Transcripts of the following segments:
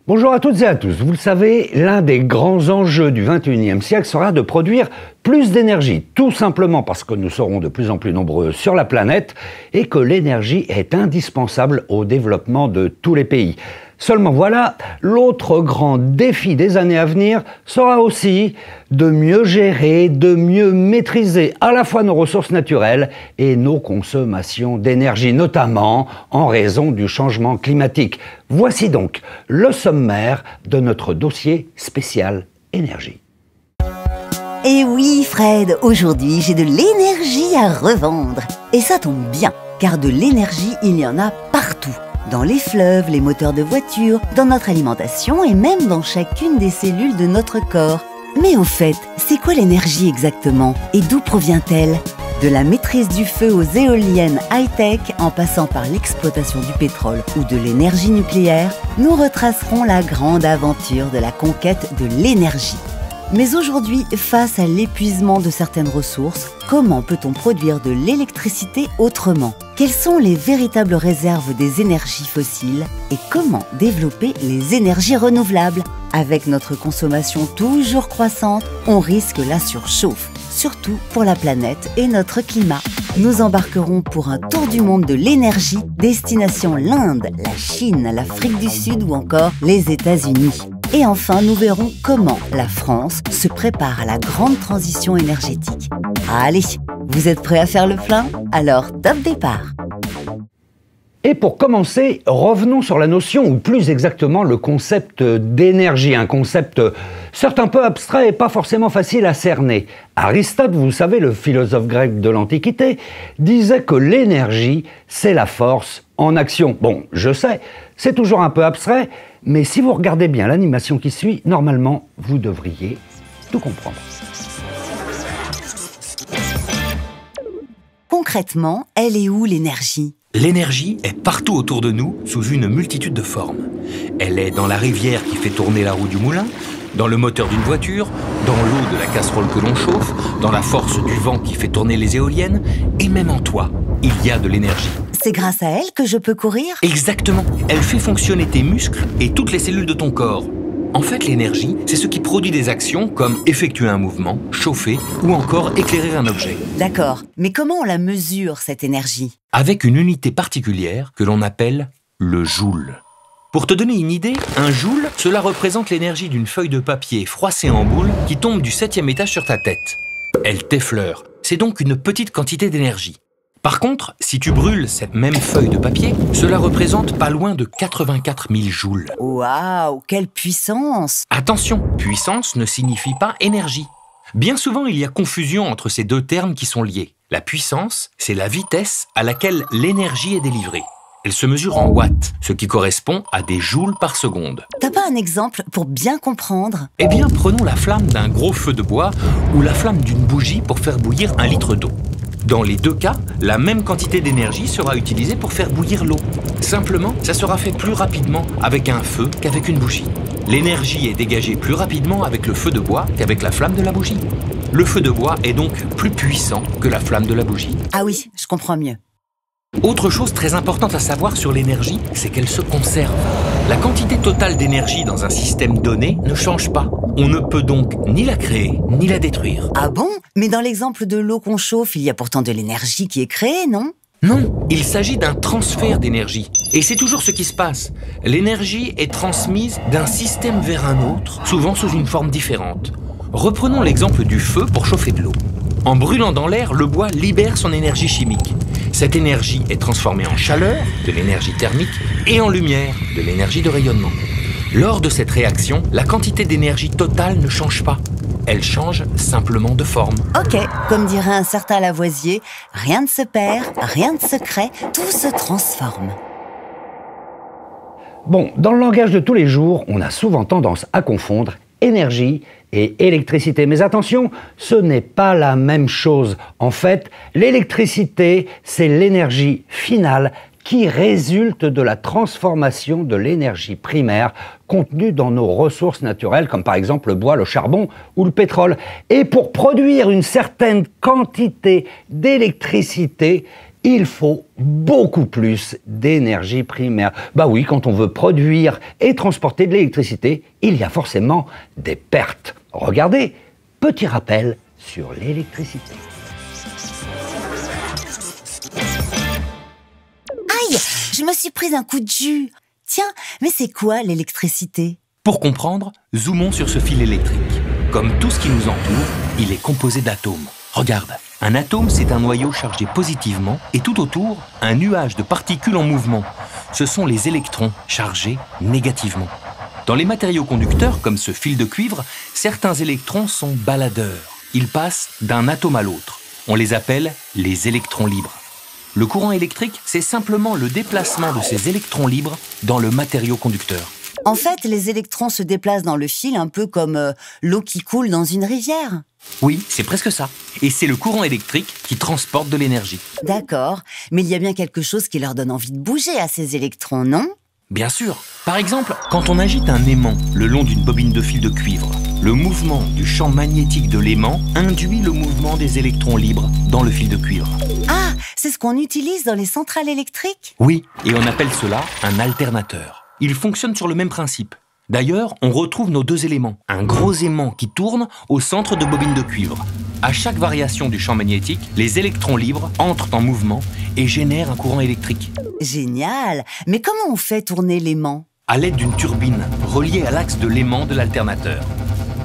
Bonjour à toutes et à tous. Vous le savez, l'un des grands enjeux du XXIe siècle sera de produire plus d'énergie, tout simplement parce que nous serons de plus en plus nombreux sur la planète et que l'énergie est indispensable au développement de tous les pays. Seulement voilà, l'autre grand défi des années à venir sera aussi de mieux gérer, de mieux maîtriser à la fois nos ressources naturelles et nos consommations d'énergie, notamment en raison du changement climatique. Voici donc le sommaire de notre dossier spécial énergie. Et oui Fred, aujourd'hui j'ai de l'énergie à revendre. Et ça tombe bien, car de l'énergie il y en a partout. Dans les fleuves, les moteurs de voitures, dans notre alimentation et même dans chacune des cellules de notre corps. Mais au fait, c'est quoi l'énergie exactement? Et d'où provient-elle? De la maîtrise du feu aux éoliennes high-tech, en passant par l'exploitation du pétrole ou de l'énergie nucléaire, nous retracerons la grande aventure de la conquête de l'énergie. Mais aujourd'hui, face à l'épuisement de certaines ressources, comment peut-on produire de l'électricité autrement? Quelles sont les véritables réserves des énergies fossiles? Et comment développer les énergies renouvelables? Avec notre consommation toujours croissante, on risque la surchauffe, surtout pour la planète et notre climat. Nous embarquerons pour un tour du monde de l'énergie, destination l'Inde, la Chine, l'Afrique du Sud ou encore les États-Unis. Et enfin, nous verrons comment la France se prépare à la grande transition énergétique. Allez, vous êtes prêts à faire le plein? Alors, top départ! Et pour commencer, revenons sur la notion, ou plus exactement le concept d'énergie, un concept certes un peu abstrait et pas forcément facile à cerner. Aristote, vous savez, le philosophe grec de l'Antiquité, disait que l'énergie, c'est la force en action. Bon, je sais, c'est toujours un peu abstrait, mais si vous regardez bien l'animation qui suit, normalement, vous devriez tout comprendre. Concrètement, elle est où l'énergie? L'énergie est partout autour de nous, sous une multitude de formes. Elle est dans la rivière qui fait tourner la roue du moulin, dans le moteur d'une voiture, dans l'eau de la casserole que l'on chauffe, dans la force du vent qui fait tourner les éoliennes, et même en toi, il y a de l'énergie. C'est grâce à elle que je peux courir? Exactement. Elle fait fonctionner tes muscles et toutes les cellules de ton corps. En fait, l'énergie, c'est ce qui produit des actions comme effectuer un mouvement, chauffer ou encore éclairer un objet. D'accord, mais comment on la mesure, cette énergie? Avec une unité particulière que l'on appelle le joule. Pour te donner une idée, un joule, cela représente l'énergie d'une feuille de papier froissée en boule qui tombe du 7e étage sur ta tête. Elle t'effleure. C'est donc une petite quantité d'énergie. Par contre, si tu brûles cette même feuille de papier, cela représente pas loin de 84 000 joules. Waouh, quelle puissance! Attention, puissance ne signifie pas énergie. Bien souvent, il y a confusion entre ces deux termes qui sont liés. La puissance, c'est la vitesse à laquelle l'énergie est délivrée. Elle se mesure en watts, ce qui correspond à des joules par seconde. T'as pas un exemple pour bien comprendre? Eh bien, prenons la flamme d'un gros feu de bois ou la flamme d'une bougie pour faire bouillir un litre d'eau. Dans les deux cas, la même quantité d'énergie sera utilisée pour faire bouillir l'eau. Simplement, ça sera fait plus rapidement avec un feu qu'avec une bougie. L'énergie est dégagée plus rapidement avec le feu de bois qu'avec la flamme de la bougie. Le feu de bois est donc plus puissant que la flamme de la bougie. Ah oui, je comprends mieux. Autre chose très importante à savoir sur l'énergie, c'est qu'elle se conserve. La quantité totale d'énergie dans un système donné ne change pas. On ne peut donc ni la créer, ni la détruire. Ah bon? Mais dans l'exemple de l'eau qu'on chauffe, il y a pourtant de l'énergie qui est créée, non? Non, il s'agit d'un transfert d'énergie. Et c'est toujours ce qui se passe. L'énergie est transmise d'un système vers un autre, souvent sous une forme différente. Reprenons l'exemple du feu pour chauffer de l'eau. En brûlant dans l'air, le bois libère son énergie chimique. Cette énergie est transformée en chaleur, de l'énergie thermique, et en lumière, de l'énergie de rayonnement. Lors de cette réaction, la quantité d'énergie totale ne change pas. Elle change simplement de forme. Ok, comme dirait un certain Lavoisier, rien ne se perd, rien ne se crée, tout se transforme. Bon, dans le langage de tous les jours, on a souvent tendance à confondre énergie et électricité. Mais attention, ce n'est pas la même chose. En fait, l'électricité, c'est l'énergie finale qui résulte de la transformation de l'énergie primaire contenue dans nos ressources naturelles, comme par exemple le bois, le charbon ou le pétrole. Et pour produire une certaine quantité d'électricité, il faut beaucoup plus d'énergie primaire. Bah oui, quand on veut produire et transporter de l'électricité, il y a forcément des pertes. Regardez, petit rappel sur l'électricité. Aïe, je me suis prise un coup de jus. Tiens, mais c'est quoi l'électricité? Pour comprendre, zoomons sur ce fil électrique. Comme tout ce qui nous entoure, il est composé d'atomes. Regarde, un atome, c'est un noyau chargé positivement et tout autour, un nuage de particules en mouvement. Ce sont les électrons chargés négativement. Dans les matériaux conducteurs, comme ce fil de cuivre, certains électrons sont baladeurs. Ils passent d'un atome à l'autre. On les appelle les électrons libres. Le courant électrique, c'est simplement le déplacement de ces électrons libres dans le matériau conducteur. En fait, les électrons se déplacent dans le fil un peu comme l'eau qui coule dans une rivière. Oui, c'est presque ça. Et c'est le courant électrique qui transporte de l'énergie. D'accord, mais il y a bien quelque chose qui leur donne envie de bouger à ces électrons, non? Bien sûr. Par exemple, quand on agite un aimant le long d'une bobine de fil de cuivre, le mouvement du champ magnétique de l'aimant induit le mouvement des électrons libres dans le fil de cuivre. Ah, c'est ce qu'on utilise dans les centrales électriques? Oui, et on appelle cela un alternateur. Il fonctionne sur le même principe. D'ailleurs, on retrouve nos deux éléments. Un gros aimant qui tourne au centre de bobine de cuivre. À chaque variation du champ magnétique, les électrons libres entrent en mouvement et génèrent un courant électrique. Génial! Mais comment on fait tourner l'aimant? À l'aide d'une turbine reliée à l'axe de l'aimant de l'alternateur.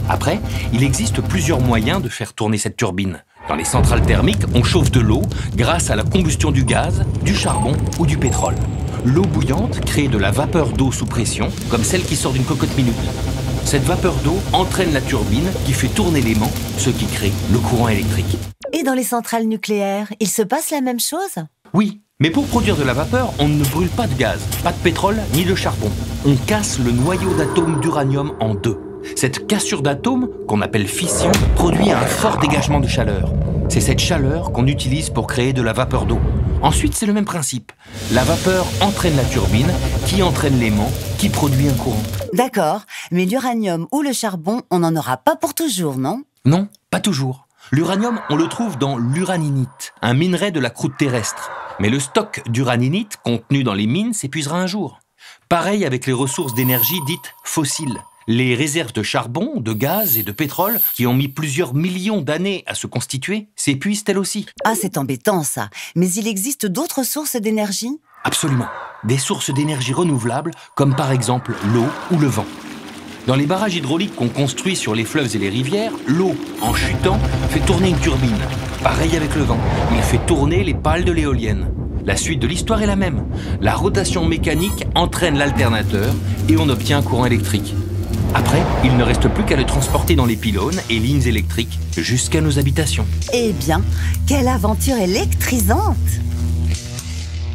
Après, il existe plusieurs moyens de faire tourner cette turbine. Dans les centrales thermiques, on chauffe de l'eau grâce à la combustion du gaz, du charbon ou du pétrole. L'eau bouillante crée de la vapeur d'eau sous pression, comme celle qui sort d'une cocotte minute. Cette vapeur d'eau entraîne la turbine qui fait tourner l'aimant, ce qui crée le courant électrique. Et dans les centrales nucléaires, il se passe la même chose? Oui, mais pour produire de la vapeur, on ne brûle pas de gaz, pas de pétrole ni de charbon. On casse le noyau d'atomes d'uranium en deux. Cette cassure d'atomes, qu'on appelle fission, produit un fort dégagement de chaleur. C'est cette chaleur qu'on utilise pour créer de la vapeur d'eau. Ensuite, c'est le même principe. La vapeur entraîne la turbine, qui entraîne l'aimant, qui produit un courant. D'accord, mais l'uranium ou le charbon, on n'en aura pas pour toujours, non? Non, pas toujours. L'uranium, on le trouve dans l'uraninite, un minerai de la croûte terrestre. Mais le stock d'uraninite contenu dans les mines s'épuisera un jour. Pareil avec les ressources d'énergie dites fossiles. Les réserves de charbon, de gaz et de pétrole, qui ont mis plusieurs millions d'années à se constituer, s'épuisent elles aussi. Ah, c'est embêtant ça. Mais il existe d'autres sources d'énergie? Absolument. Des sources d'énergie renouvelables, comme par exemple l'eau ou le vent. Dans les barrages hydrauliques qu'on construit sur les fleuves et les rivières, l'eau, en chutant, fait tourner une turbine. Pareil avec le vent, il fait tourner les pales de l'éolienne. La suite de l'histoire est la même. La rotation mécanique entraîne l'alternateur et on obtient un courant électrique. Après, il ne reste plus qu'à le transporter dans les pylônes et lignes électriques jusqu'à nos habitations. Eh bien, quelle aventure électrisante!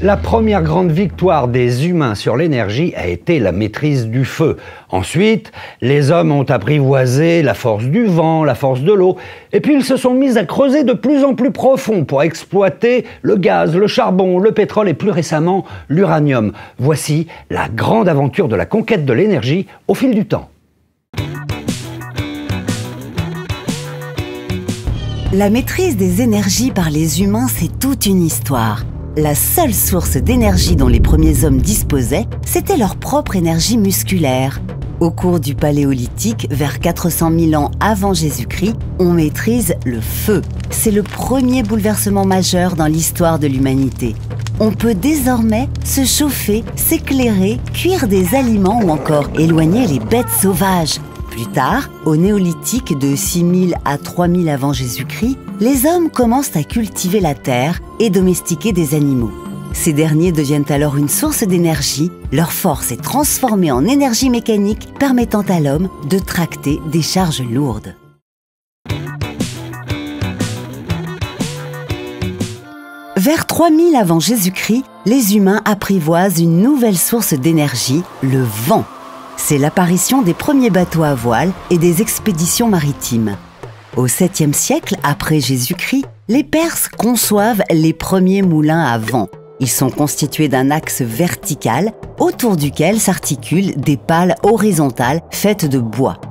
La première grande victoire des humains sur l'énergie a été la maîtrise du feu. Ensuite, les hommes ont apprivoisé la force du vent, la force de l'eau, et puis ils se sont mis à creuser de plus en plus profond pour exploiter le gaz, le charbon, le pétrole et plus récemment l'uranium. Voici la grande aventure de la conquête de l'énergie au fil du temps. La maîtrise des énergies par les humains, c'est toute une histoire. La seule source d'énergie dont les premiers hommes disposaient, c'était leur propre énergie musculaire. Au cours du Paléolithique, vers 400 000 ans avant Jésus-Christ, on maîtrise le feu. C'est le premier bouleversement majeur dans l'histoire de l'humanité. On peut désormais se chauffer, s'éclairer, cuire des aliments ou encore éloigner les bêtes sauvages. Plus tard, au néolithique de 6000 à 3000 avant Jésus-Christ, les hommes commencent à cultiver la terre et domestiquer des animaux. Ces derniers deviennent alors une source d'énergie, leur force est transformée en énergie mécanique permettant à l'homme de tracter des charges lourdes. Vers 3000 avant Jésus-Christ, les humains apprivoisent une nouvelle source d'énergie, le vent. C'est l'apparition des premiers bateaux à voile et des expéditions maritimes. Au 7e siècle après Jésus-Christ, les Perses conçoivent les premiers moulins à vent. Ils sont constitués d'un axe vertical autour duquel s'articulent des pales horizontales faites de bois.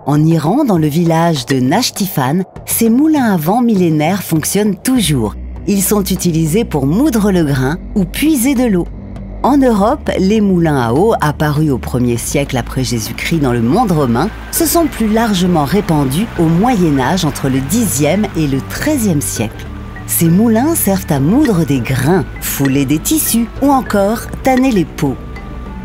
En Iran, dans le village de Nashtifan, ces moulins à vent millénaires fonctionnent toujours. Ils sont utilisés pour moudre le grain ou puiser de l'eau. En Europe, les moulins à eau, apparus au 1er siècle après Jésus-Christ dans le monde romain, se sont plus largement répandus au Moyen-Âge entre le Xe et le XIIIe siècle. Ces moulins servent à moudre des grains, fouler des tissus ou encore tanner les peaux.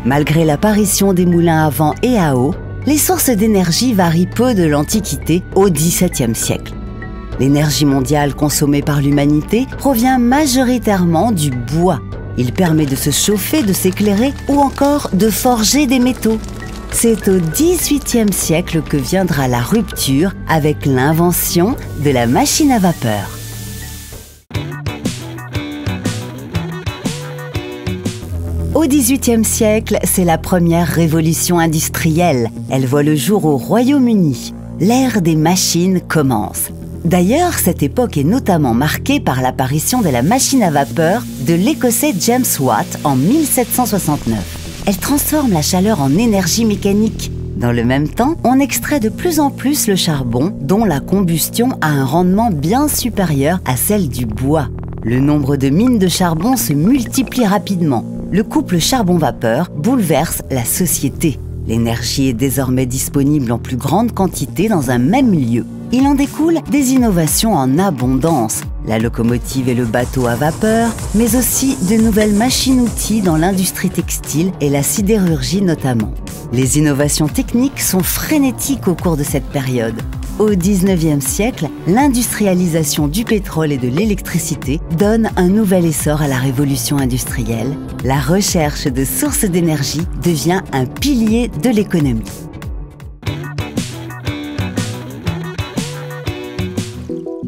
Malgré l'apparition des moulins à vent et à eau, les sources d'énergie varient peu de l'Antiquité au XVIIe siècle. L'énergie mondiale consommée par l'humanité provient majoritairement du bois. Il permet de se chauffer, de s'éclairer ou encore de forger des métaux. C'est au XVIIIe siècle que viendra la rupture avec l'invention de la machine à vapeur. Au XVIIIe siècle, c'est la première révolution industrielle. Elle voit le jour au Royaume-Uni. L'ère des machines commence. D'ailleurs, cette époque est notamment marquée par l'apparition de la machine à vapeur de l'Écossais James Watt en 1769. Elle transforme la chaleur en énergie mécanique. Dans le même temps, on extrait de plus en plus le charbon, dont la combustion a un rendement bien supérieur à celle du bois. Le nombre de mines de charbon se multiplie rapidement. Le couple charbon-vapeur bouleverse la société. L'énergie est désormais disponible en plus grande quantité dans un même lieu. Il en découle des innovations en abondance, la locomotive et le bateau à vapeur, mais aussi de nouvelles machines-outils dans l'industrie textile et la sidérurgie notamment. Les innovations techniques sont frénétiques au cours de cette période. Au XIXe siècle, l'industrialisation du pétrole et de l'électricité donne un nouvel essor à la révolution industrielle. La recherche de sources d'énergie devient un pilier de l'économie.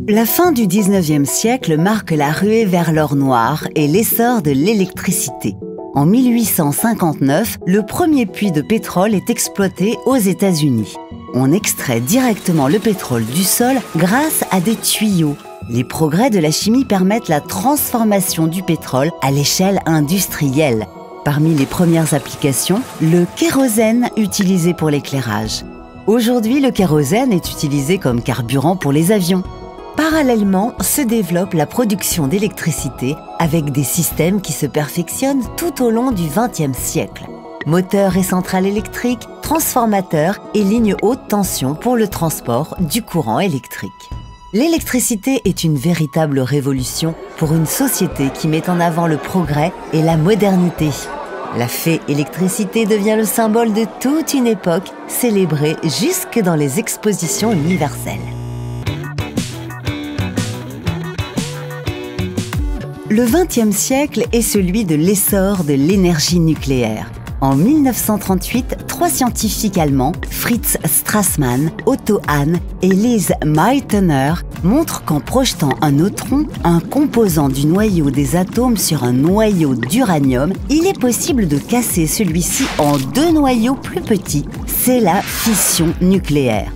La fin du XIXe siècle marque la ruée vers l'or noir et l'essor de l'électricité. En 1859, le premier puits de pétrole est exploité aux États-Unis. On extrait directement le pétrole du sol grâce à des tuyaux. Les progrès de la chimie permettent la transformation du pétrole à l'échelle industrielle. Parmi les premières applications, le kérosène utilisé pour l'éclairage. Aujourd'hui, le kérosène est utilisé comme carburant pour les avions. Parallèlement, se développe la production d'électricité avec des systèmes qui se perfectionnent tout au long du XXe siècle. Moteurs et centrales électriques, transformateurs et lignes haute tension pour le transport du courant électrique. L'électricité est une véritable révolution pour une société qui met en avant le progrès et la modernité. La fée électricité devient le symbole de toute une époque, célébrée jusque dans les expositions universelles. Le XXe siècle est celui de l'essor de l'énergie nucléaire. En 1938, 3 scientifiques allemands, Fritz Strassmann, Otto Hahn et Lise Meitner, montrent qu'en projetant un neutron, un composant du noyau des atomes sur un noyau d'uranium, il est possible de casser celui-ci en 2 noyaux plus petits. C'est la fission nucléaire.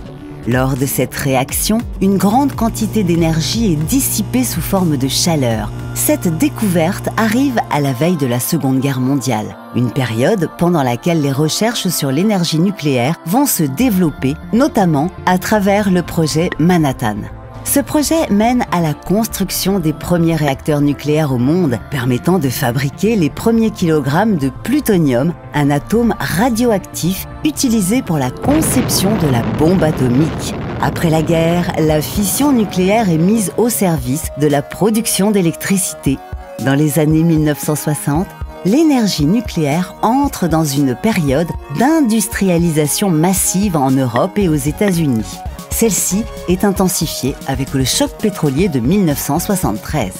Lors de cette réaction, une grande quantité d'énergie est dissipée sous forme de chaleur. Cette découverte arrive à la veille de la Seconde Guerre mondiale, une période pendant laquelle les recherches sur l'énergie nucléaire vont se développer, notamment à travers le projet Manhattan. Ce projet mène à la construction des premiers réacteurs nucléaires au monde, permettant de fabriquer les premiers kilogrammes de plutonium, un atome radioactif utilisé pour la conception de la bombe atomique. Après la guerre, la fission nucléaire est mise au service de la production d'électricité. Dans les années 1960, l'énergie nucléaire entre dans une période d'industrialisation massive en Europe et aux États-Unis. Celle-ci est intensifiée avec le choc pétrolier de 1973.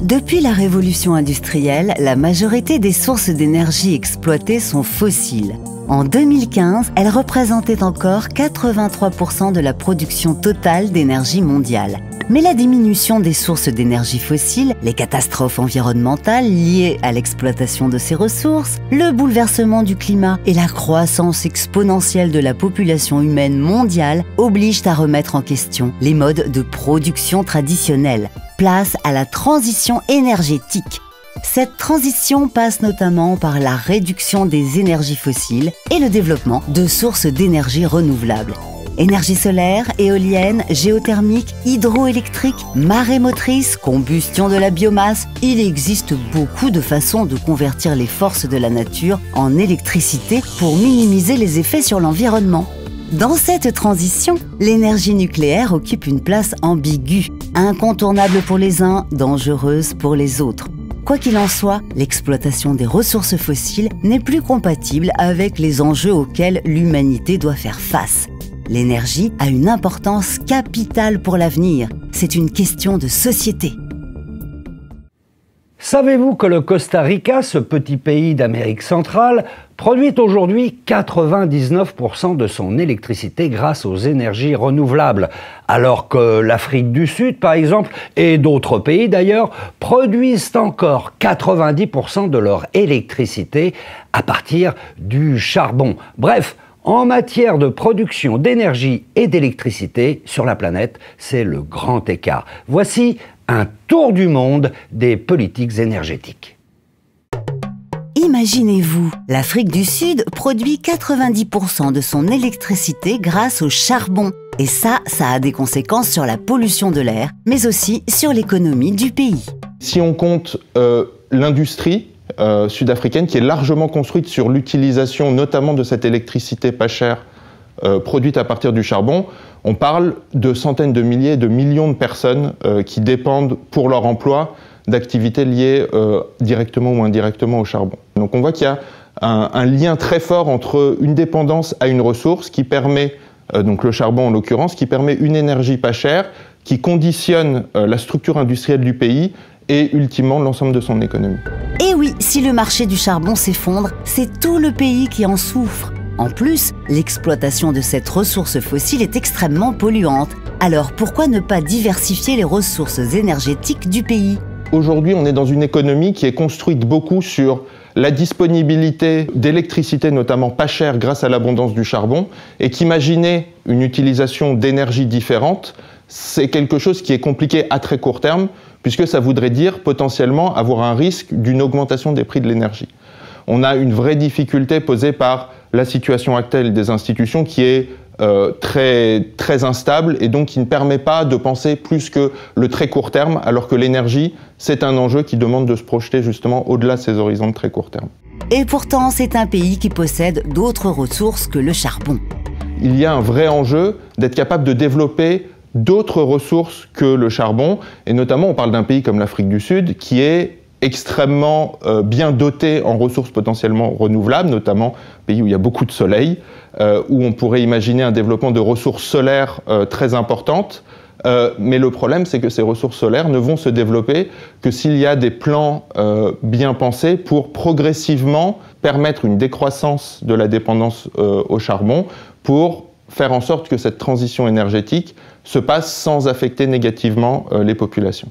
Depuis la révolution industrielle, la majorité des sources d'énergie exploitées sont fossiles. En 2015, elles représentaient encore 83% de la production totale d'énergie mondiale. Mais la diminution des sources d'énergie fossiles, les catastrophes environnementales liées à l'exploitation de ces ressources, le bouleversement du climat et la croissance exponentielle de la population humaine mondiale obligent à remettre en question les modes de production traditionnels. Place à la transition énergétique. Cette transition passe notamment par la réduction des énergies fossiles et le développement de sources d'énergie renouvelables. Énergie solaire, éolienne, géothermique, hydroélectrique, marée motrice, combustion de la biomasse, il existe beaucoup de façons de convertir les forces de la nature en électricité pour minimiser les effets sur l'environnement. Dans cette transition, l'énergie nucléaire occupe une place ambiguë, incontournable pour les uns, dangereuse pour les autres. Quoi qu'il en soit, l'exploitation des ressources fossiles n'est plus compatible avec les enjeux auxquels l'humanité doit faire face. L'énergie a une importance capitale pour l'avenir. C'est une question de société. Savez-vous que le Costa Rica, ce petit pays d'Amérique centrale, produit aujourd'hui 99% de son électricité grâce aux énergies renouvelables, alors que l'Afrique du Sud, par exemple, et d'autres pays d'ailleurs, produisent encore 90% de leur électricité à partir du charbon. Bref, en matière de production d'énergie et d'électricité sur la planète, c'est le grand écart. Voici un tour du monde des politiques énergétiques. Imaginez-vous, l'Afrique du Sud produit 90% de son électricité grâce au charbon. Et ça a des conséquences sur la pollution de l'air, mais aussi sur l'économie du pays. Si on compte l'industrie sud-africaine qui est largement construite sur l'utilisation notamment de cette électricité pas chère produite à partir du charbon, on parle de centaines de milliers, de millions de personnes qui dépendent pour leur emploi d'activités liées directement ou indirectement au charbon. Donc on voit qu'il y a un lien très fort entre une dépendance à une ressource qui permet, donc le charbon en l'occurrence, qui permet une énergie pas chère, qui conditionne la structure industrielle du pays et ultimement l'ensemble de son économie. Et oui, si le marché du charbon s'effondre, c'est tout le pays qui en souffre. En plus, l'exploitation de cette ressource fossile est extrêmement polluante. Alors pourquoi ne pas diversifier les ressources énergétiques du pays ? Aujourd'hui, on est dans une économie qui est construite beaucoup sur la disponibilité d'électricité, notamment pas chère grâce à l'abondance du charbon, et qu'imaginer une utilisation d'énergie différente, c'est quelque chose qui est compliqué à très court terme, puisque ça voudrait dire potentiellement avoir un risque d'une augmentation des prix de l'énergie. On a une vraie difficulté posée par la situation actuelle des institutions qui est très instable et donc qui ne permet pas de penser plus que le très court terme, alors que l'énergie, c'est un enjeu qui demande de se projeter justement au-delà de ces horizons de très court terme. Et pourtant, c'est un pays qui possède d'autres ressources que le charbon. Il y a un vrai enjeu d'être capable de développer d'autres ressources que le charbon, et notamment on parle d'un pays comme l'Afrique du Sud qui est extrêmement bien doté en ressources potentiellement renouvelables, notamment un pays où il y a beaucoup de soleil, où on pourrait imaginer un développement de ressources solaires très importantes. Mais le problème, c'est que ces ressources solaires ne vont se développer que s'il y a des plans bien pensés pour progressivement permettre une décroissance de la dépendance au charbon, pour faire en sorte que cette transition énergétique se passe sans affecter négativement les populations.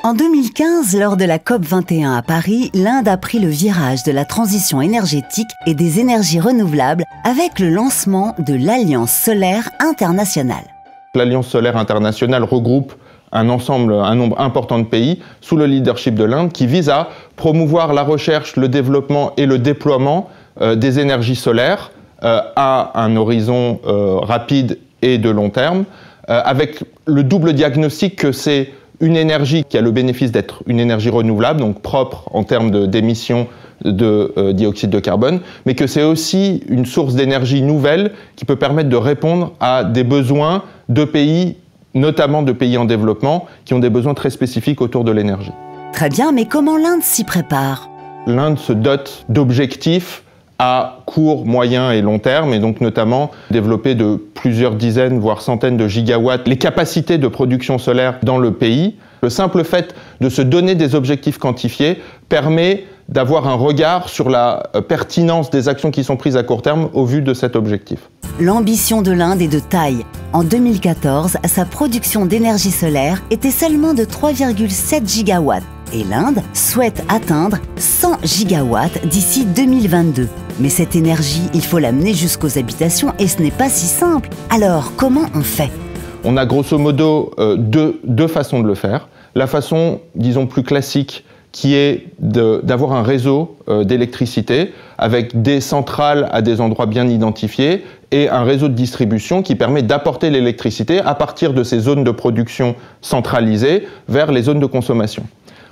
En 2015, lors de la COP21 à Paris, l'Inde a pris le virage de la transition énergétique et des énergies renouvelables avec le lancement de l'Alliance solaire internationale. L'Alliance solaire internationale regroupe un nombre important de pays sous le leadership de l'Inde qui vise à promouvoir la recherche, le développement et le déploiement des énergies solaires à un horizon rapide et de long terme, avec le double diagnostic que c'est une énergie qui a le bénéfice d'être une énergie renouvelable, donc propre en termes d'émissions de dioxyde de carbone, mais que c'est aussi une source d'énergie nouvelle qui peut permettre de répondre à des besoins de pays, notamment de pays en développement, qui ont des besoins très spécifiques autour de l'énergie. Très bien, mais comment l'Inde s'y prépare ? L'Inde se dote d'objectifs à court, moyen et long terme, et donc notamment développer de plusieurs dizaines, voire centaines de gigawatts les capacités de production solaire dans le pays. Le simple fait de se donner des objectifs quantifiés permet d'avoir un regard sur la pertinence des actions qui sont prises à court terme au vu de cet objectif. L'ambition de l'Inde est de taille. En 2014, sa production d'énergie solaire était seulement de 3,7 gigawatts. Et l'Inde souhaite atteindre 100 gigawatts d'ici 2022. Mais cette énergie, il faut l'amener jusqu'aux habitations et ce n'est pas si simple. Alors, comment on fait ? On a grosso modo deux façons de le faire. La façon, disons, plus classique, qui est d'avoir un réseau d'électricité avec des centrales à des endroits bien identifiés et un réseau de distribution qui permet d'apporter l'électricité à partir de ces zones de production centralisées vers les zones de consommation.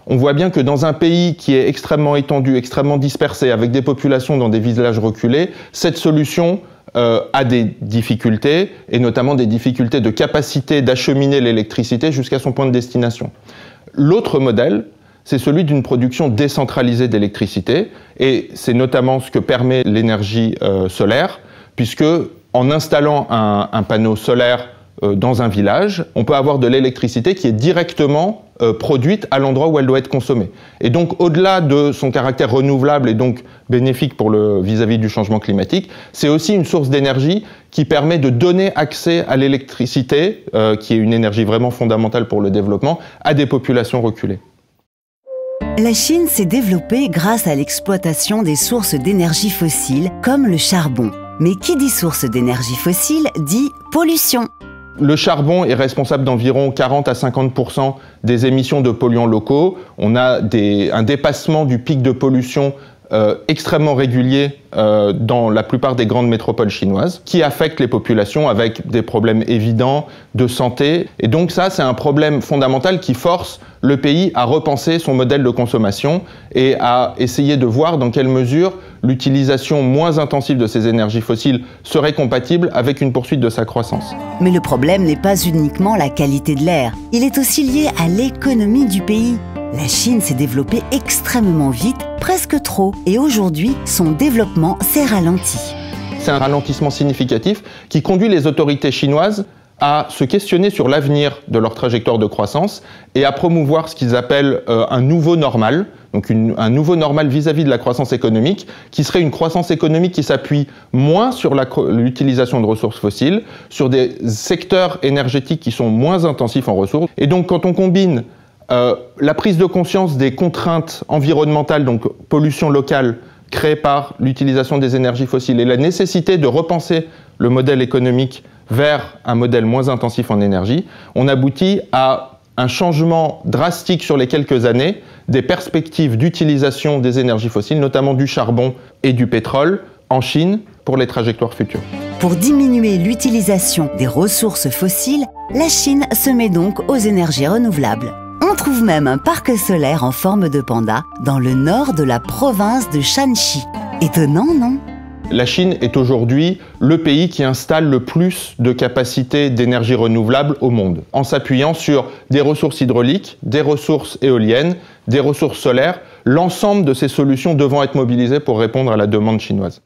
On voit bien que dans un pays qui est extrêmement étendu, extrêmement dispersé, avec des populations dans des villages reculés, cette solution a des difficultés, et notamment des difficultés de capacité d'acheminer l'électricité jusqu'à son point de destination. L'autre modèle, c'est celui d'une production décentralisée d'électricité, et c'est notamment ce que permet l'énergie solaire, puisque en installant un panneau solaire dans un village, on peut avoir de l'électricité qui est directement produite à l'endroit où elle doit être consommée. Et donc, au-delà de son caractère renouvelable et donc bénéfique pour vis-à-vis du changement climatique, c'est aussi une source d'énergie qui permet de donner accès à l'électricité, qui est une énergie vraiment fondamentale pour le développement, à des populations reculées. La Chine s'est développée grâce à l'exploitation des sources d'énergie fossiles, comme le charbon. Mais qui dit source d'énergie fossile dit pollution. Le charbon est responsable d'environ 40 à 50% des émissions de polluants locaux. On a un dépassement du pic de pollution extrêmement régulier dans la plupart des grandes métropoles chinoises, qui affectent les populations avec des problèmes évidents de santé. Et donc ça, c'est un problème fondamental qui force le pays à repenser son modèle de consommation et à essayer de voir dans quelle mesure l'utilisation moins intensive de ces énergies fossiles serait compatible avec une poursuite de sa croissance. Mais le problème n'est pas uniquement la qualité de l'air, il est aussi lié à l'économie du pays. La Chine s'est développée extrêmement vite, presque trop, et aujourd'hui, son développement s'est ralenti. C'est un ralentissement significatif qui conduit les autorités chinoises à se questionner sur l'avenir de leur trajectoire de croissance et à promouvoir ce qu'ils appellent un nouveau normal, donc un nouveau normal vis-à-vis de la croissance économique, qui serait une croissance économique qui s'appuie moins sur l'utilisation de ressources fossiles, sur des secteurs énergétiques qui sont moins intensifs en ressources. Et donc quand on combine la prise de conscience des contraintes environnementales, donc pollution locale, créée par l'utilisation des énergies fossiles, et la nécessité de repenser le modèle économique vers un modèle moins intensif en énergie, on aboutit à un changement drastique sur les quelques années des perspectives d'utilisation des énergies fossiles, notamment du charbon et du pétrole, en Chine pour les trajectoires futures. Pour diminuer l'utilisation des ressources fossiles, la Chine se met donc aux énergies renouvelables. On trouve même un parc solaire en forme de panda dans le nord de la province de Shanxi. Étonnant, non ? La Chine est aujourd'hui le pays qui installe le plus de capacités d'énergie renouvelable au monde, en s'appuyant sur des ressources hydrauliques, des ressources éoliennes, des ressources solaires, l'ensemble de ces solutions devant être mobilisées pour répondre à la demande chinoise.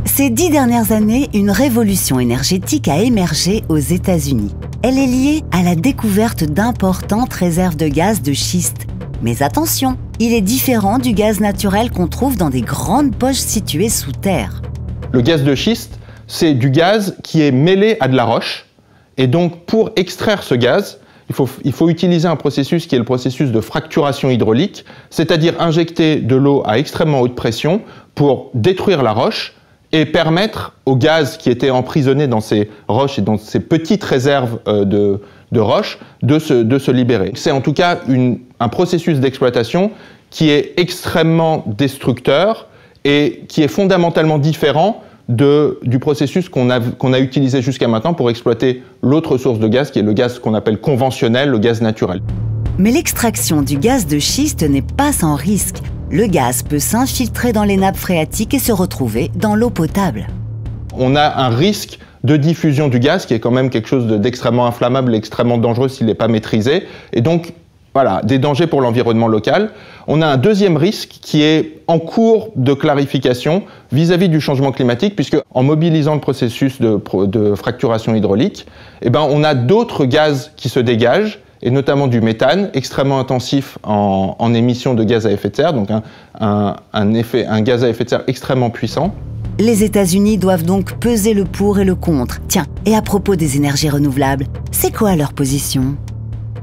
Ces 10 dernières années, une révolution énergétique a émergé aux États-Unis. Elle est liée à la découverte d'importantes réserves de gaz de schiste. Mais attention, il est différent du gaz naturel qu'on trouve dans des grandes poches situées sous terre. Le gaz de schiste, c'est du gaz qui est mêlé à de la roche. Et donc, pour extraire ce gaz, il faut utiliser un processus qui est le processus de fracturation hydraulique, c'est-à-dire injecter de l'eau à extrêmement haute pression pour détruire la roche et permettre au gaz qui était emprisonné dans ces roches et dans ces petites réserves de roches de se libérer. C'est en tout cas un processus d'exploitation qui est extrêmement destructeur et qui est fondamentalement différent du processus qu'on a utilisé jusqu'à maintenant pour exploiter l'autre source de gaz, qui est le gaz qu'on appelle conventionnel, le gaz naturel. Mais l'extraction du gaz de schiste n'est pas sans risque. Le gaz peut s'infiltrer dans les nappes phréatiques et se retrouver dans l'eau potable. On a un risque de diffusion du gaz qui est quand même quelque chose d'extrêmement inflammable et extrêmement dangereux s'il n'est pas maîtrisé. Et donc, voilà, des dangers pour l'environnement local. On a un deuxième risque qui est en cours de clarification vis-à-vis du changement climatique, puisque en mobilisant le processus de fracturation hydraulique, on a d'autres gaz qui se dégagent, et notamment du méthane, extrêmement intensif en émissions de gaz à effet de serre, donc un gaz à effet de serre extrêmement puissant. Les États-Unis doivent donc peser le pour et le contre. Tiens, et à propos des énergies renouvelables, c'est quoi leur position ?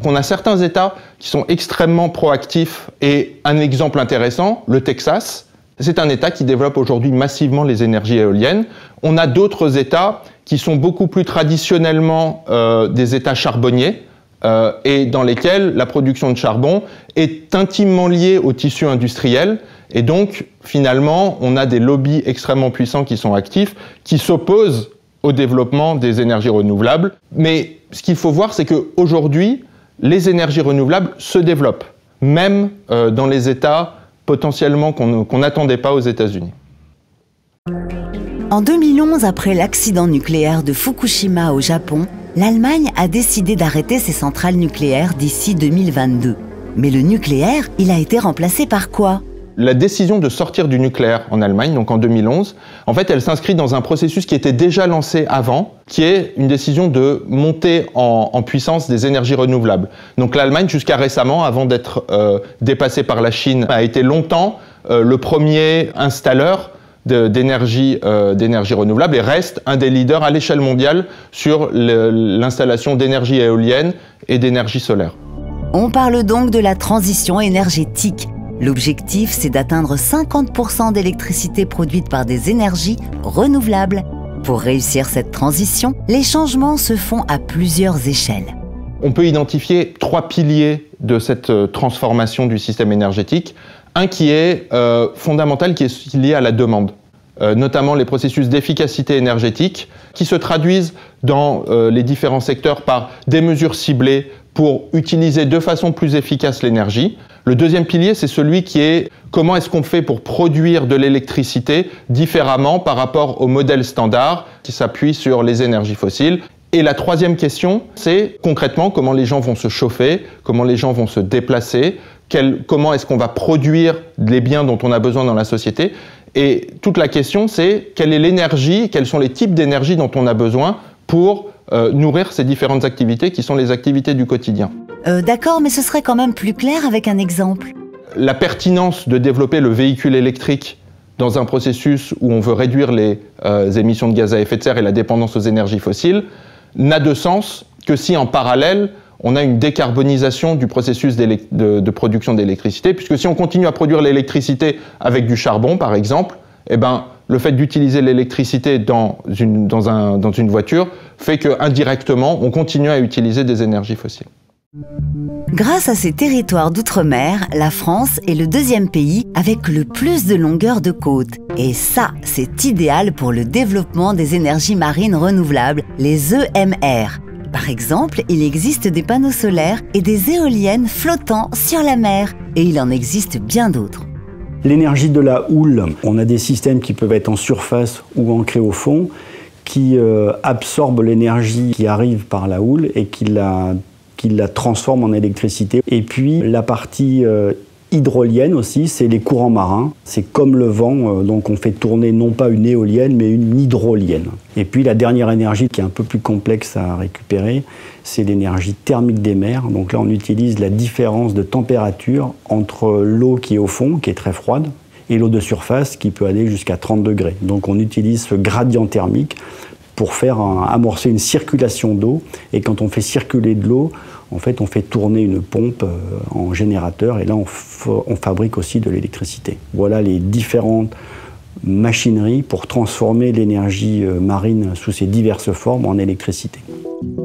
On a certains États qui sont extrêmement proactifs, et un exemple intéressant, le Texas, c'est un État qui développe aujourd'hui massivement les énergies éoliennes. On a d'autres États qui sont beaucoup plus traditionnellement des États charbonniers, et dans lesquelles la production de charbon est intimement liée au tissu industriel. Et donc, finalement, on a des lobbies extrêmement puissants qui sont actifs, qui s'opposent au développement des énergies renouvelables. Mais ce qu'il faut voir, c'est qu'aujourd'hui, les énergies renouvelables se développent, même dans les États potentiellement qu'on n'attendait pas aux États-Unis. En 2011, après l'accident nucléaire de Fukushima au Japon, l'Allemagne a décidé d'arrêter ses centrales nucléaires d'ici 2022. Mais le nucléaire, il a été remplacé par quoi ? La décision de sortir du nucléaire en Allemagne, donc en 2011, en fait, elle s'inscrit dans un processus qui était déjà lancé avant, qui est une décision de monter en puissance des énergies renouvelables. Donc l'Allemagne, jusqu'à récemment, avant d'être dépassée par la Chine, a été longtemps le premier installeur d'énergie renouvelable et reste un des leaders à l'échelle mondiale sur l'installation d'énergie éolienne et d'énergie solaire. On parle donc de la transition énergétique. L'objectif, c'est d'atteindre 50% d'électricité produite par des énergies renouvelables. Pour réussir cette transition, les changements se font à plusieurs échelles. On peut identifier 3 piliers de cette transformation du système énergétique. Un qui est fondamental, qui est lié à la demande, notamment les processus d'efficacité énergétique, qui se traduisent dans les différents secteurs par des mesures ciblées pour utiliser de façon plus efficace l'énergie. Le deuxième pilier, c'est celui qui est comment est-ce qu'on fait pour produire de l'électricité différemment par rapport au modèle standard qui s'appuie sur les énergies fossiles. Et la troisième question, c'est concrètement comment les gens vont se chauffer, comment les gens vont se déplacer, comment est-ce qu'on va produire les biens dont on a besoin dans la société. Et toute la question, c'est quelle est l'énergie, quels sont les types d'énergie dont on a besoin pour nourrir ces différentes activités qui sont les activités du quotidien. D'accord, mais ce serait quand même plus clair avec un exemple. La pertinence de développer le véhicule électrique dans un processus où on veut réduire les émissions de gaz à effet de serre et la dépendance aux énergies fossiles n'a de sens que si en parallèle on a une décarbonisation du processus de production d'électricité, puisque si on continue à produire l'électricité avec du charbon par exemple, eh ben, le fait d'utiliser l'électricité dans une voiture fait qu'indirectement on continue à utiliser des énergies fossiles. Grâce à ses territoires d'outre-mer, la France est le deuxième pays avec le plus de longueur de côte. Et ça, c'est idéal pour le développement des énergies marines renouvelables, les EMR. Par exemple, il existe des panneaux solaires et des éoliennes flottant sur la mer. Et il en existe bien d'autres. L'énergie de la houle, on a des systèmes qui peuvent être en surface ou ancrés au fond, qui absorbent l'énergie qui arrive par la houle et qui la transforme en électricité. Et puis la partie hydrolienne aussi, c'est les courants marins. C'est comme le vent, donc on fait tourner non pas une éolienne, mais une hydrolienne. Et puis la dernière énergie qui est un peu plus complexe à récupérer, c'est l'énergie thermique des mers. Donc là, on utilise la différence de température entre l'eau qui est au fond, qui est très froide, et l'eau de surface qui peut aller jusqu'à 30 degrés. Donc on utilise ce gradient thermique pour faire amorcer une circulation d'eau. Et quand on fait circuler de l'eau, en fait, on fait tourner une pompe en générateur et là, on fabrique aussi de l'électricité. Voilà les différentes machineries pour transformer l'énergie marine sous ses diverses formes en électricité.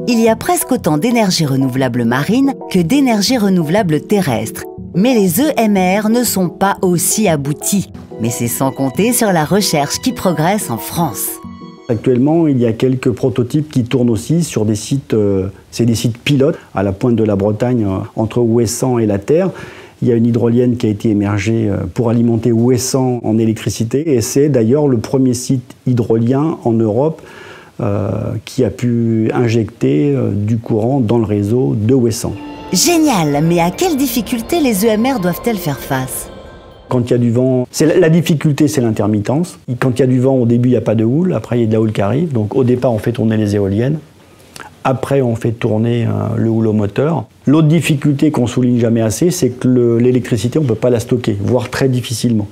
Il y a presque autant d'énergie renouvelable marine que d'énergie renouvelable terrestre. Mais les EMR ne sont pas aussi aboutis. Mais c'est sans compter sur la recherche qui progresse en France. Actuellement, il y a quelques prototypes qui tournent aussi sur des sites, c'est des sites pilotes à la pointe de la Bretagne, entre Ouessant et la Terre. Il y a une hydrolienne qui a été émergée pour alimenter Ouessant en électricité et c'est d'ailleurs le premier site hydrolien en Europe qui a pu injecter du courant dans le réseau de Ouessant. Génial, mais à quelles difficultés les EMR doivent-elles faire face ? Quand il y a du vent, la difficulté, c'est l'intermittence. Quand il y a du vent, au début, il n'y a pas de houle. Après, il y a de la houle qui arrive. Donc, au départ, on fait tourner les éoliennes. Après, on fait tourner le houlomoteur. L'autre difficulté qu'on souligne jamais assez, c'est que l'électricité, on ne peut pas la stocker, voire très difficilement.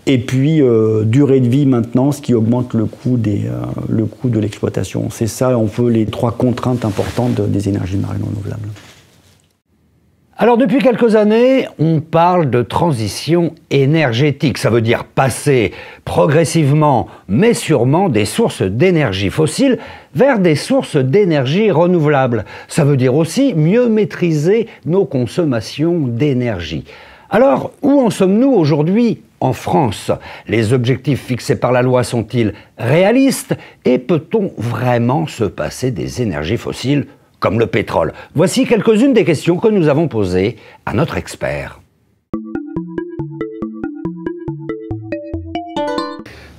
Et puis, durée de vie, maintenance, qui augmente le coût de l'exploitation. C'est ça, on peut les 3 contraintes importantes des énergies marines renouvelables. Alors depuis quelques années, on parle de transition énergétique. Ça veut dire passer progressivement, mais sûrement, des sources d'énergie fossiles vers des sources d'énergie renouvelables. Ça veut dire aussi mieux maîtriser nos consommations d'énergie. Alors, où en sommes-nous aujourd'hui en France? Les objectifs fixés par la loi sont-ils réalistes? Et peut-on vraiment se passer des énergies fossiles comme le pétrole? Voici quelques-unes des questions que nous avons posées à notre expert.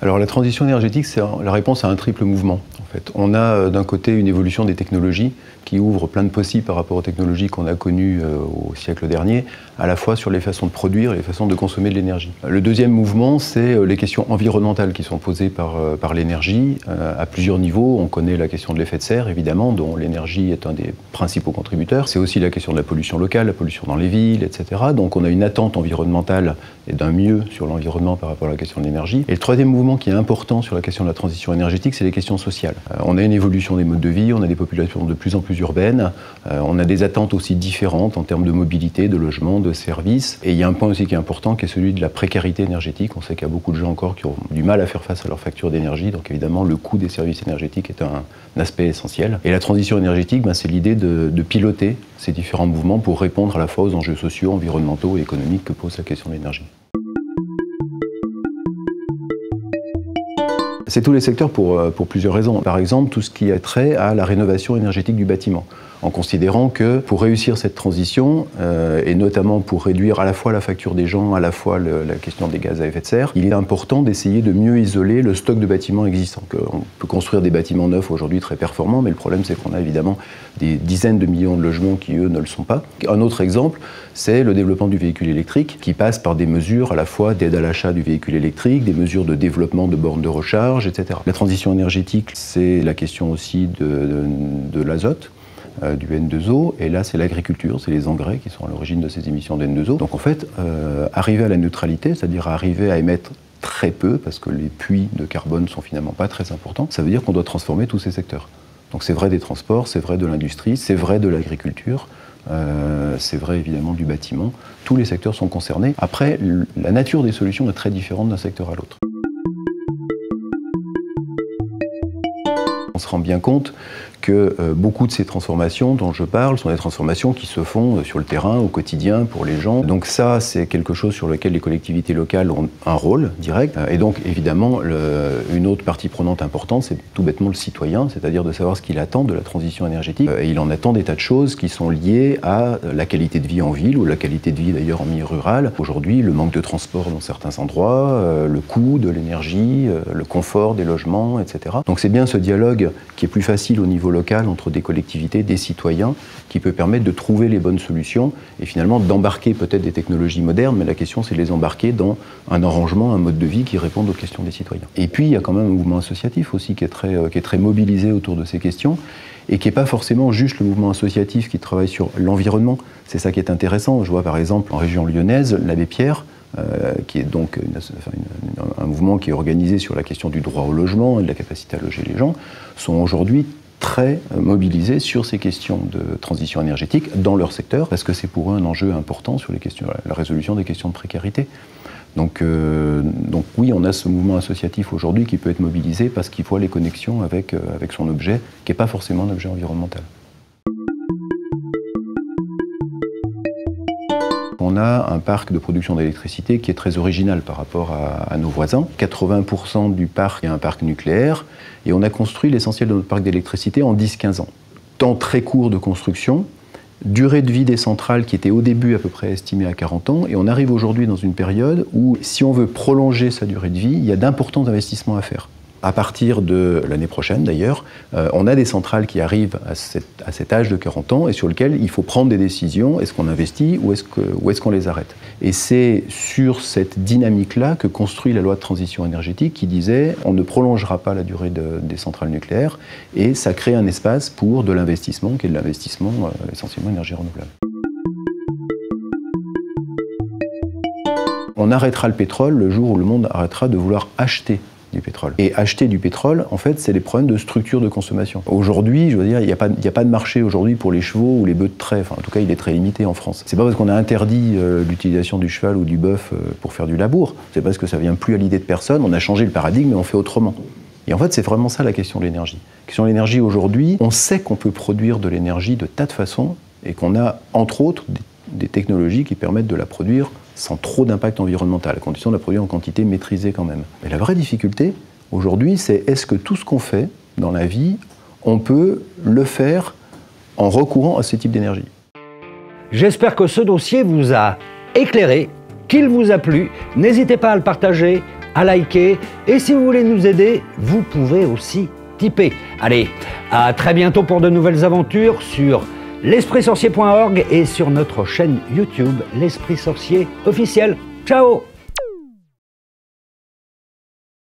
Alors la transition énergétique, c'est la réponse à un triple mouvement. En fait, on a d'un côté une évolution des technologies qui ouvre plein de possibles par rapport aux technologies qu'on a connues au siècle dernier, à la fois sur les façons de produire et les façons de consommer de l'énergie. Le deuxième mouvement, c'est les questions environnementales qui sont posées par l'énergie à plusieurs niveaux. On connaît la question de l'effet de serre, évidemment, dont l'énergie est un des principaux contributeurs. C'est aussi la question de la pollution locale, la pollution dans les villes, etc. Donc on a une attente environnementale et d'un mieux sur l'environnement par rapport à la question de l'énergie. Et le troisième mouvement qui est important sur la question de la transition énergétique, c'est les questions sociales. On a une évolution des modes de vie, on a des populations de plus en plus urbaines, on a des attentes aussi différentes en termes de mobilité, de logement, de services. Et il y a un point aussi qui est important, qui est celui de la précarité énergétique. On sait qu'il y a beaucoup de gens encore qui ont du mal à faire face à leurs factures d'énergie, donc évidemment le coût des services énergétiques est un aspect essentiel. Et la transition énergétique, c'est l'idée de piloter ces différents mouvements pour répondre à la fois aux enjeux sociaux, environnementaux et économiques que pose la question de l'énergie. C'est tous les secteurs pour plusieurs raisons. Par exemple, tout ce qui a trait à la rénovation énergétique du bâtiment, en considérant que pour réussir cette transition, et notamment pour réduire à la fois la facture des gens, à la fois la question des gaz à effet de serre, il est important d'essayer de mieux isoler le stock de bâtiments existants. On peut construire des bâtiments neufs aujourd'hui très performants, mais le problème c'est qu'on a évidemment des dizaines de millions de logements qui eux ne le sont pas. Un autre exemple, c'est le développement du véhicule électrique, qui passe par des mesures à la fois d'aide à l'achat du véhicule électrique, des mesures de développement de bornes de recharge, etc. La transition énergétique, c'est la question aussi de l'azote, du N2O, et là c'est l'agriculture, c'est les engrais qui sont à l'origine de ces émissions de N2O. Donc en fait, arriver à la neutralité, c'est-à-dire arriver à émettre très peu, parce que les puits de carbone sont finalement pas très importants, ça veut dire qu'on doit transformer tous ces secteurs. Donc c'est vrai des transports, c'est vrai de l'industrie, c'est vrai de l'agriculture, c'est vrai évidemment du bâtiment. Tous les secteurs sont concernés. Après, la nature des solutions est très différente d'un secteur à l'autre. On se rend bien compte que beaucoup de ces transformations dont je parle sont des transformations qui se font sur le terrain, au quotidien, pour les gens. Donc ça, c'est quelque chose sur lequel les collectivités locales ont un rôle direct. Et donc, évidemment, une autre partie prenante importante, c'est tout bêtement le citoyen, c'est-à-dire de savoir ce qu'il attend de la transition énergétique. Et il en attend des tas de choses qui sont liées à la qualité de vie en ville, ou la qualité de vie d'ailleurs en milieu rural. Aujourd'hui, le manque de transport dans certains endroits, le coût de l'énergie, le confort des logements, etc. Donc c'est bien ce dialogue qui est plus facile au niveau local entre des collectivités, des citoyens, qui peut permettre de trouver les bonnes solutions et finalement d'embarquer peut-être des technologies modernes, mais la question c'est de les embarquer dans un arrangement, un mode de vie qui réponde aux questions des citoyens. Et puis il y a quand même un mouvement associatif aussi qui est très mobilisé autour de ces questions et qui n'est pas forcément juste le mouvement associatif qui travaille sur l'environnement. C'est ça qui est intéressant. Je vois par exemple en région lyonnaise, l'Abbé Pierre, qui est donc un mouvement qui est organisé sur la question du droit au logement et de la capacité à loger les gens, sont aujourd'hui très mobilisés sur ces questions de transition énergétique dans leur secteur, parce que c'est pour eux un enjeu important sur la résolution des questions de précarité. Donc oui, on a ce mouvement associatif aujourd'hui qui peut être mobilisé parce qu'il voit les connexions avec son objet, qui n'est pas forcément un objet environnemental. On a un parc de production d'électricité qui est très original par rapport à nos voisins. 80% du parc est un parc nucléaire et on a construit l'essentiel de notre parc d'électricité en 10-15 ans. Temps très court de construction, durée de vie des centrales qui était au début à peu près estimée à 40 ans et on arrive aujourd'hui dans une période où si on veut prolonger sa durée de vie, il y a d'importants investissements à faire. À partir de l'année prochaine d'ailleurs, on a des centrales qui arrivent à cet âge de 40 ans et sur lequel il faut prendre des décisions. Est-ce qu'on investit ou est-ce qu'on les arrête? Et c'est sur cette dynamique-là que construit la loi de transition énergétique qui disait on ne prolongera pas la durée des centrales nucléaires et ça crée un espace pour de l'investissement qui est de l'investissement essentiellement énergie renouvelable. On arrêtera le pétrole le jour où le monde arrêtera de vouloir acheter du pétrole. Et acheter du pétrole, en fait, c'est les problèmes de structure de consommation. Aujourd'hui, je veux dire, il n'y a pas de marché aujourd'hui pour les chevaux ou les bœufs de trait. Enfin, en tout cas, il est très limité en France. C'est pas parce qu'on a interdit l'utilisation du cheval ou du bœuf pour faire du labour. C'est parce que ça vient plus à l'idée de personne. On a changé le paradigme et on fait autrement. Et en fait, c'est vraiment ça la question de l'énergie. La question de l'énergie aujourd'hui, on sait qu'on peut produire de l'énergie de tas de façons et qu'on a, entre autres, des technologies qui permettent de la produire sans trop d'impact environnemental, à condition de la produire en quantité maîtrisée quand même. Mais la vraie difficulté, aujourd'hui, c'est est-ce que tout ce qu'on fait dans la vie, on peut le faire en recourant à ce type d'énergie? J'espère que ce dossier vous a éclairé, qu'il vous a plu. N'hésitez pas à le partager, à liker. Et si vous voulez nous aider, vous pouvez aussi tiper. Allez, à très bientôt pour de nouvelles aventures sur l'espritsorcier.org et sur notre chaîne YouTube, l'Esprit Sorcier officiel. Ciao!